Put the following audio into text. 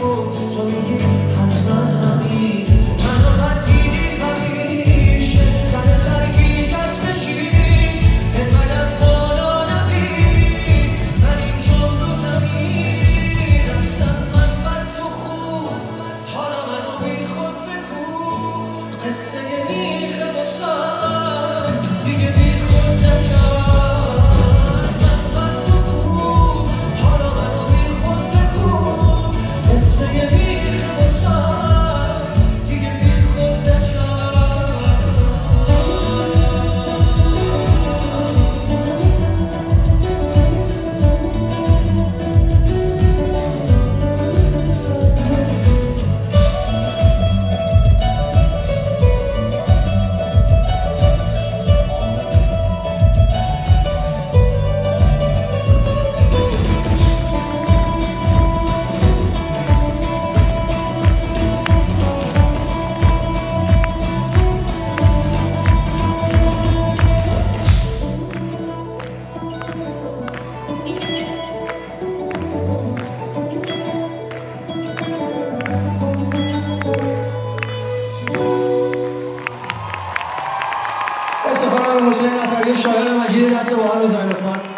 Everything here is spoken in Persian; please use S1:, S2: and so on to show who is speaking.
S1: تو میگی حتما همین منو من دیدی همیشه سر سرگی جست بشین انقدر از بالا نبین من این شام رو زمین هستم من بد تو خوب حالا منو بی خود بکن قصه میخه بسام دیگه بی خود نشم افتخارم حسین نفری شایان مجید دست باحال بزنید لطفاً.